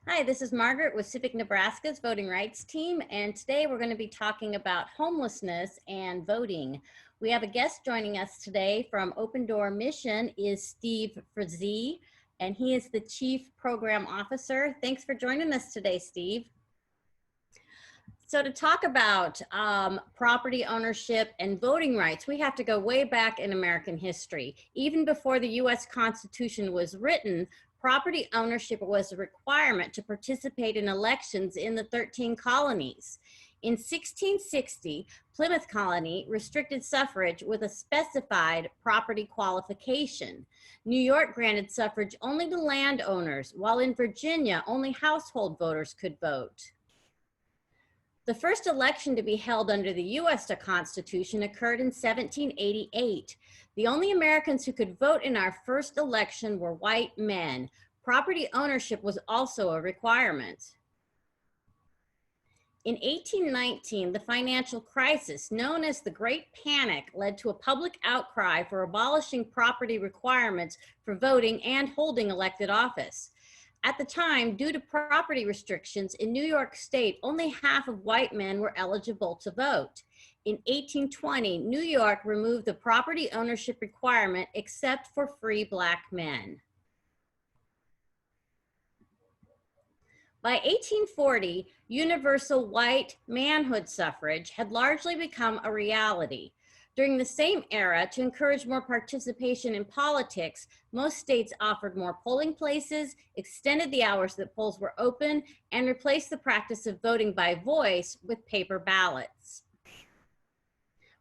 Hi, this is Margaret with Civic Nebraska's voting rights team, and today we're going to be talking about homelessness and voting. We have a guest joining us today from Open Door Mission is Steve Frazee, and he is the Chief Program Officer. Thanks for joining us today, Steve. So to talk about property ownership and voting rights, we have to go way back in American history. Even before the U.S. Constitution was written, property ownership was a requirement to participate in elections in the 13 colonies. In 1660, Plymouth Colony restricted suffrage with a specified property qualification. New York granted suffrage only to landowners, while in Virginia, only household voters could vote. The first election to be held under the U.S. Constitution occurred in 1788. The only Americans who could vote in our first election were white men. Property ownership was also a requirement. In 1819, the financial crisis known as the Great Panic led to a public outcry for abolishing property requirements for voting and holding elected office. At the time, due to property restrictions in New York State, only half of white men were eligible to vote. In 1820, New York removed the property ownership requirement except for free Black men. By 1840, universal white manhood suffrage had largely become a reality. During the same era, to encourage more participation in politics, most states offered more polling places, extended the hours that polls were open, and replaced the practice of voting by voice with paper ballots.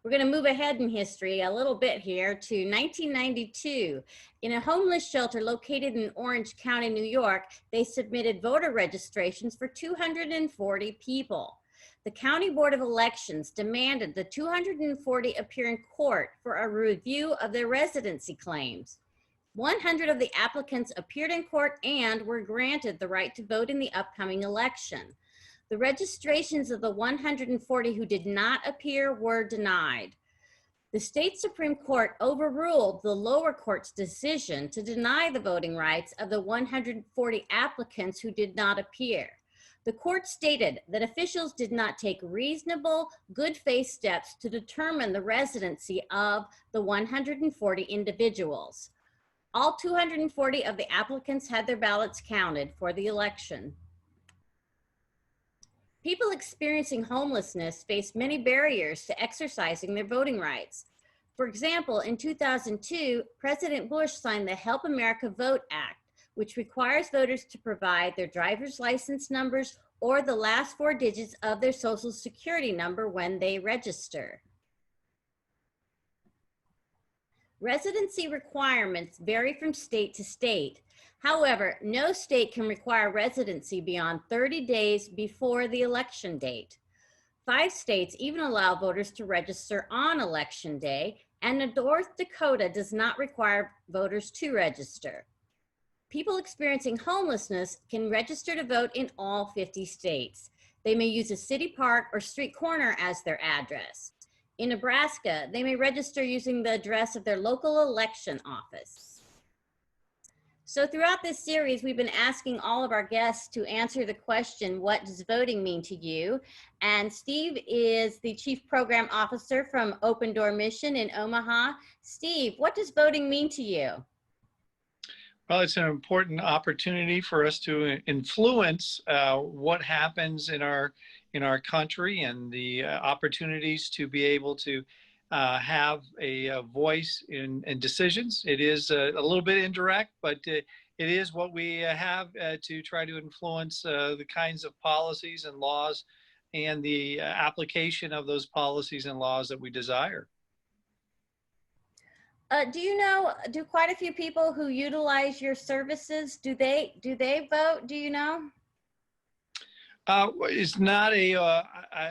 We're going to move ahead in history a little bit here to 1992. In a homeless shelter located in Orange County, New York, they submitted voter registrations for 240 people. The County Board of Elections demanded the 240 appear in court for a review of their residency claims. 100 of the applicants appeared in court and were granted the right to vote in the upcoming election. The registrations of the 140 who did not appear were denied. The state Supreme Court overruled the lower court's decision to deny the voting rights of the 140 applicants who did not appear. The court stated that officials did not take reasonable, good faith steps to determine the residency of the 140 individuals. All 240 of the applicants had their ballots counted for the election. People experiencing homelessness face many barriers to exercising their voting rights. For example, in 2002, President Bush signed the Help America Vote Act, which requires voters to provide their driver's license numbers or the last 4 digits of their social security number when they register. Residency requirements vary from state to state. However, no state can require residency beyond 30 days before the election date. 5 states even allow voters to register on election day, and North Dakota does not require voters to register. People experiencing homelessness can register to vote in all 50 states. They may use a city park or street corner as their address. In Nebraska, they may register using the address of their local election office. So throughout this series, we've been asking all of our guests to answer the question, what does voting mean to you? And Steve is the Chief Program Officer from Open Door Mission in Omaha. Steve, what does voting mean to you? Well, it's an important opportunity for us to influence what happens in our country, and the opportunities to be able to have a voice in decisions. It is a little bit indirect, but it is what we have to try to influence the kinds of policies and laws and the application of those policies and laws that we desire. Do you know, do quite a few people who utilize your services, do they vote? Do you know? It's not a,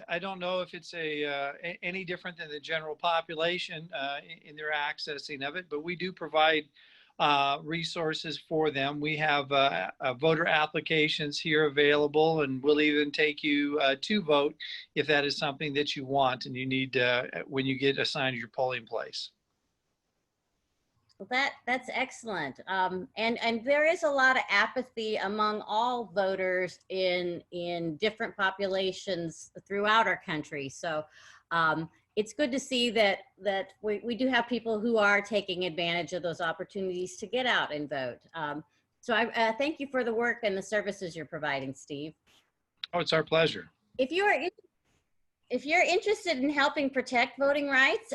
I don't know if it's any different than the general population in their accessing of it, but we do provide resources for them. We have voter applications here available, and we'll even take you to vote if that is something that you want and you need when you get assigned your polling place. Well, that's excellent. And there is a lot of apathy among all voters in different populations throughout our country. So it's good to see that we do have people who are taking advantage of those opportunities to get out and vote. So I thank you for the work and the services you're providing, Steve. Oh, it's our pleasure. If you are if you're interested in helping protect voting rights,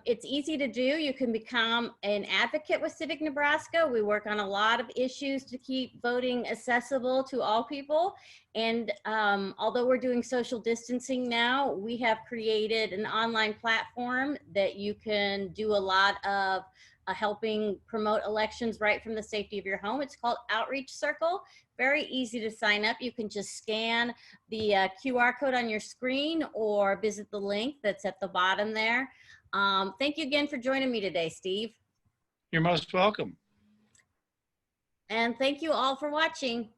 it's easy to do. You can become an advocate with Civic Nebraska. We work on a lot of issues to keep voting accessible to all people. And although we're doing social distancing now, we have created an online platform that you can do a lot of helping promote elections right from the safety of your home. It's called Outreach Circle. Very easy to sign up. You can just scan the QR code on your screen or visit the link that's at the bottom there. Thank you again for joining me today, Steve. You're most welcome. And thank you all for watching.